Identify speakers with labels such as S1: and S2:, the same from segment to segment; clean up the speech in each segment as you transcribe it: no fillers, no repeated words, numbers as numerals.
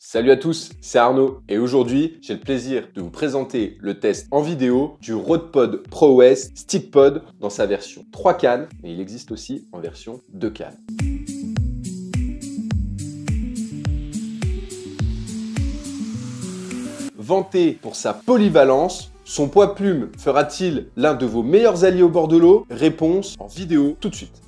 S1: Salut à tous, c'est Arnaud et aujourd'hui j'ai le plaisir de vous présenter le test en vidéo du Rode Pro OS StickPod dans sa version 3 cannes, mais il existe aussi en version 2 cannes. Vanté pour sa polyvalence, son poids plume fera-t-il l'un de vos meilleurs alliés au bord de l'eau? Réponse en vidéo tout de suite.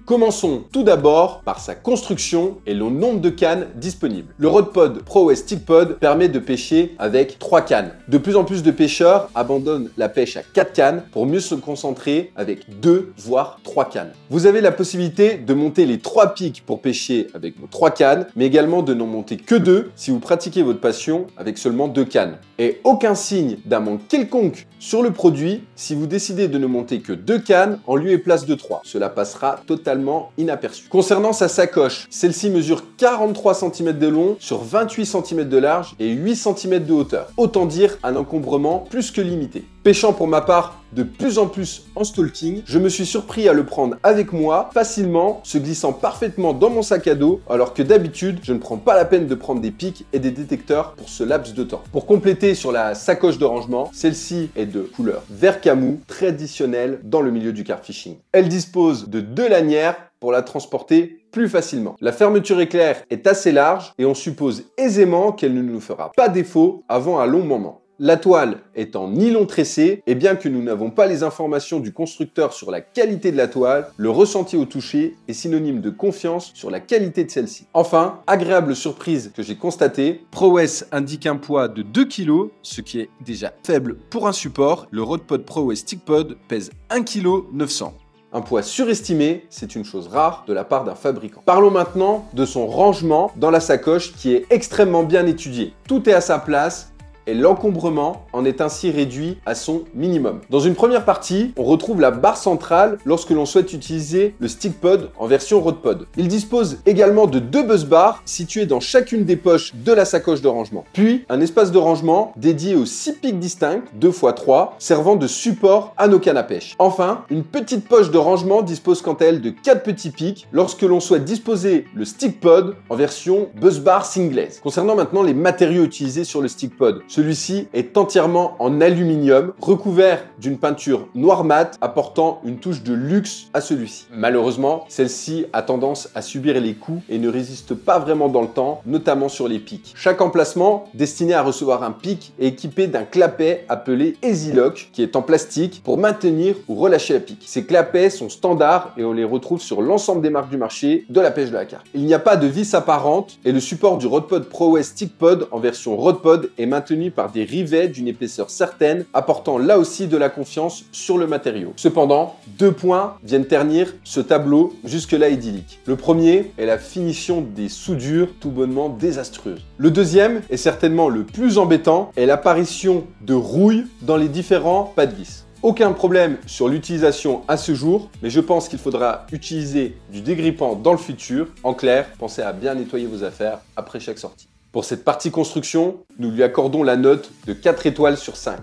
S1: Commençons tout d'abord par sa construction et le nombre de cannes disponibles. Le Rode Pro OS StickPod permet de pêcher avec 3 cannes. De plus en plus de pêcheurs abandonnent la pêche à 4 cannes pour mieux se concentrer avec 2 voire 3 cannes. Vous avez la possibilité de monter les 3 pics pour pêcher avec vos 3 cannes, mais également de n'en monter que 2 si vous pratiquez votre passion avec seulement 2 cannes. Et aucun signe d'un manque quelconque sur le produit si vous décidez de ne monter que 2 cannes en lieu et place de 3. Cela passera totalement inaperçu. Concernant sa sacoche, celle-ci mesure 43 cm de long sur 28 cm de large et 8 cm de hauteur. Autant dire un encombrement plus que limité. Pêchant pour ma part de plus en plus en stalking, je me suis surpris à le prendre avec moi facilement, se glissant parfaitement dans mon sac à dos, alors que d'habitude, je ne prends pas la peine de prendre des pics et des détecteurs pour ce laps de temps. Pour compléter sur la sacoche de rangement, celle-ci est de couleur vert camou, traditionnelle dans le milieu du carfishing. Elle dispose de 2 lanières pour la transporter plus facilement. La fermeture éclair est assez large et on suppose aisément qu'elle ne nous fera pas défaut avant un long moment. La toile est en nylon tressé et bien que nous n'avons pas les informations du constructeur sur la qualité de la toile, le ressenti au toucher est synonyme de confiance sur la qualité de celle-ci. Enfin, agréable surprise que j'ai constatée, Pro OS indique un poids de 2 kg, ce qui est déjà faible pour un support. Le Rode Pro OS StickPod pèse 1,9 kg. Un poids surestimé, c'est une chose rare de la part d'un fabricant. Parlons maintenant de son rangement dans la sacoche qui est extrêmement bien étudié. Tout est à sa place et l'encombrement en est ainsi réduit à son minimum. Dans une première partie, on retrouve la barre centrale lorsque l'on souhaite utiliser le StickPod en version Rode. Il dispose également de 2 buzz bars situés dans chacune des poches de la sacoche de rangement. Puis, un espace de rangement dédié aux 6 pics distincts, 2 x 3, servant de support à nos cannes à pêche. Enfin, une petite poche de rangement dispose quant à elle de 4 petits pics lorsque l'on souhaite disposer le StickPod en version buzz bar singlaise. Concernant maintenant les matériaux utilisés sur le StickPod, celui-ci est entièrement en aluminium, recouvert d'une peinture noir mat, apportant une touche de luxe à celui-ci. Malheureusement, celle-ci a tendance à subir les coups et ne résiste pas vraiment dans le temps, notamment sur les pics. Chaque emplacement destiné à recevoir un pic est équipé d'un clapet appelé Easy Lock, qui est en plastique pour maintenir ou relâcher la pique. Ces clapets sont standards et on les retrouve sur l'ensemble des marques du marché de la pêche de la carpe. Il n'y a pas de vis apparente et le support du Rode Pro OS StickPod en version Rode est maintenu par des rivets d'une épaisseur certaine, apportant là aussi de la confiance sur le matériau. Cependant, 2 points viennent ternir ce tableau jusque-là idyllique. Le premier est la finition des soudures tout bonnement désastreuse. Le deuxième, est certainement le plus embêtant, est l'apparition de rouille dans les différents pas de vis. Aucun problème sur l'utilisation à ce jour, mais je pense qu'il faudra utiliser du dégrippant dans le futur. En clair, pensez à bien nettoyer vos affaires après chaque sortie. Pour cette partie construction, nous lui accordons la note de 4 étoiles sur 5.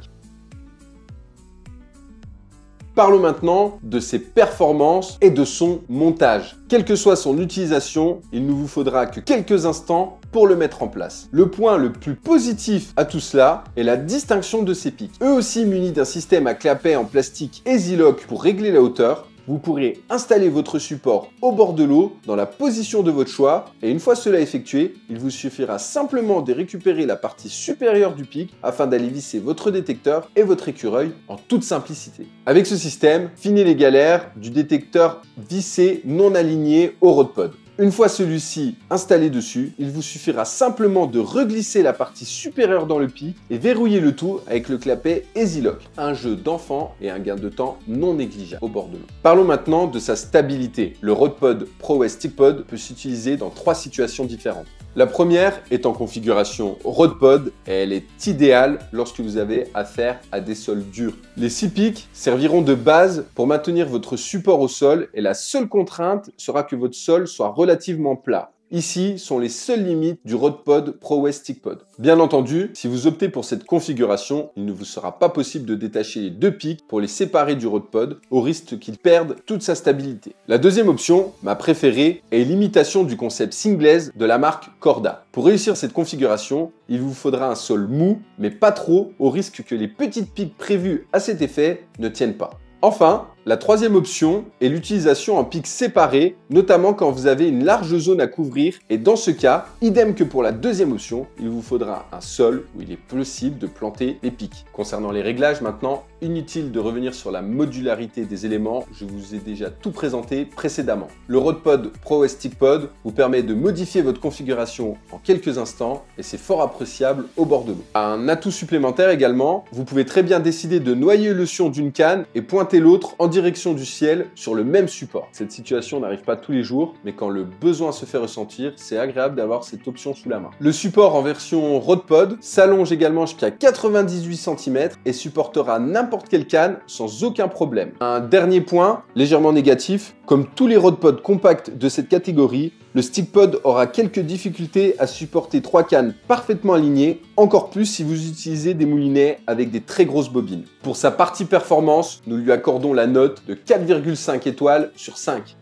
S1: Parlons maintenant de ses performances et de son montage. Quelle que soit son utilisation, il ne vous faudra que quelques instants pour le mettre en place. Le point le plus positif à tout cela est la distinction de ses pics. Eux aussi munis d'un système à clapet en plastique Easy Lock pour régler la hauteur, vous pourrez installer votre support au bord de l'eau dans la position de votre choix et une fois cela effectué, il vous suffira simplement de récupérer la partie supérieure du pic afin d'aller visser votre détecteur et votre écureuil en toute simplicité. Avec ce système, fini les galères du détecteur vissé non aligné au Rode. Une fois celui-ci installé dessus, il vous suffira simplement de reglisser la partie supérieure dans le pic et verrouiller le tout avec le clapet Easy Lock. Un jeu d'enfant et un gain de temps non négligeable au bord de l'eau. Parlons maintenant de sa stabilité. Le Rode Pro OS StickPod peut s'utiliser dans 3 situations différentes. La première est en configuration Rode et elle est idéale lorsque vous avez affaire à des sols durs. Les 6 pics serviront de base pour maintenir votre support au sol et la seule contrainte sera que votre sol soit relativement plat. Ici sont les seules limites du RODPod ProOS StickPod. Bien entendu, si vous optez pour cette configuration, il ne vous sera pas possible de détacher les deux pics pour les séparer du RODPod, au risque qu'ils perdent toute sa stabilité. La deuxième option, ma préférée, est l'imitation du concept Singlaise de la marque Corda. Pour réussir cette configuration, il vous faudra un sol mou, mais pas trop, au risque que les petites piques prévues à cet effet ne tiennent pas. Enfin, la troisième option est l'utilisation en pics séparés, notamment quand vous avez une large zone à couvrir, et dans ce cas, idem que pour la deuxième option, il vous faudra un sol où il est possible de planter les pics. Concernant les réglages maintenant, inutile de revenir sur la modularité des éléments, je vous ai déjà tout présenté précédemment. Le RODPod ProOS StickPod vous permet de modifier votre configuration en quelques instants et c'est fort appréciable au bord de l'eau. Un atout supplémentaire également, vous pouvez très bien décider de noyer le sion d'une canne et pointer l'autre en direction du ciel sur le même support. Cette situation n'arrive pas tous les jours, mais quand le besoin se fait ressentir, c'est agréable d'avoir cette option sous la main. Le support en version RODPod s'allonge également jusqu'à 98 cm et supportera n'importe quelle canne sans aucun problème. Un dernier point, légèrement négatif, comme tous les RODPod compacts de cette catégorie, le StickPod aura quelques difficultés à supporter 3 cannes parfaitement alignées, encore plus si vous utilisez des moulinets avec des très grosses bobines. Pour sa partie performance, nous lui accordons la note de 4,5 étoiles sur 5.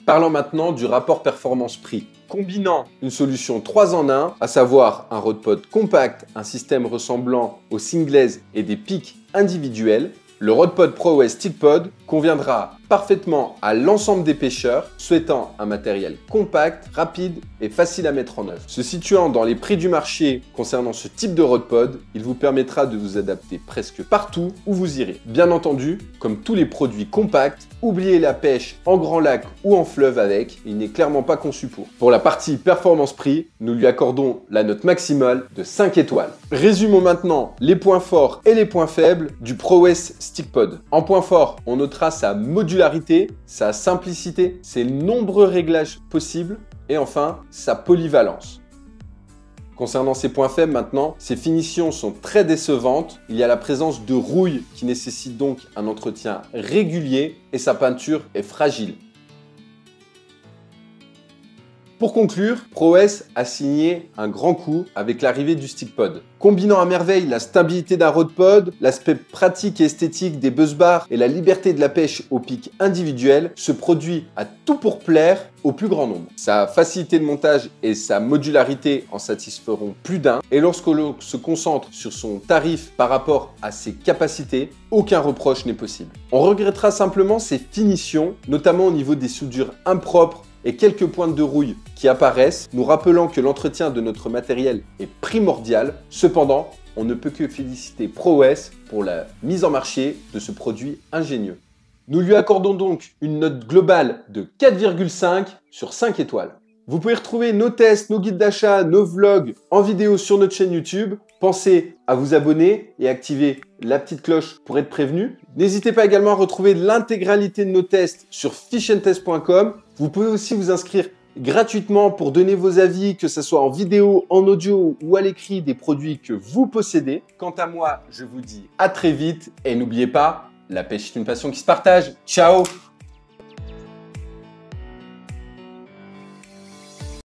S1: Parlons maintenant du rapport performance-prix. Combinant une solution 3 en 1, à savoir un RODPod compact, un système ressemblant au Singlaise et des pics individuels, le RODPod ProOS StickPod conviendra parfaitement à l'ensemble des pêcheurs souhaitant un matériel compact, rapide et facile à mettre en œuvre. Se situant dans les prix du marché concernant ce type de RODPod, il vous permettra de vous adapter presque partout où vous irez. Bien entendu, comme tous les produits compacts, oubliez la pêche en grand lac ou en fleuve avec, il n'est clairement pas conçu pour. Pour la partie performance-prix, nous lui accordons la note maximale de 5 étoiles. Résumons maintenant les points forts et les points faibles du ProOS StickPod. En point fort, on notera sa modularité, sa simplicité, ses nombreux réglages possibles et enfin sa polyvalence. Concernant ses points faibles maintenant, ses finitions sont très décevantes, il y a la présence de rouille qui nécessite donc un entretien régulier et sa peinture est fragile. Pour conclure, ProOS a signé un grand coup avec l'arrivée du StickPod. Combinant à merveille la stabilité d'un RODPod, l'aspect pratique et esthétique des buzz bars et la liberté de la pêche au pic individuel, ce produit a tout pour plaire au plus grand nombre. Sa facilité de montage et sa modularité en satisferont plus d'un, et lorsque l'on se concentre sur son tarif par rapport à ses capacités, aucun reproche n'est possible. On regrettera simplement ses finitions, notamment au niveau des soudures impropres et quelques pointes de rouille qui apparaissent, nous rappelant que l'entretien de notre matériel est primordial. Cependant, on ne peut que féliciter ProOS pour la mise en marché de ce produit ingénieux. Nous lui accordons donc une note globale de 4,5 sur 5 étoiles. Vous pouvez retrouver nos tests, nos guides d'achat, nos vlogs en vidéo sur notre chaîne YouTube. Pensez à vous abonner et activer la petite cloche pour être prévenu. N'hésitez pas également à retrouver l'intégralité de nos tests sur fishandtest.com. Vous pouvez aussi vous inscrire gratuitement pour donner vos avis, que ce soit en vidéo, en audio ou à l'écrit des produits que vous possédez. Quant à moi, je vous dis à très vite et n'oubliez pas, la pêche est une passion qui se partage. Ciao!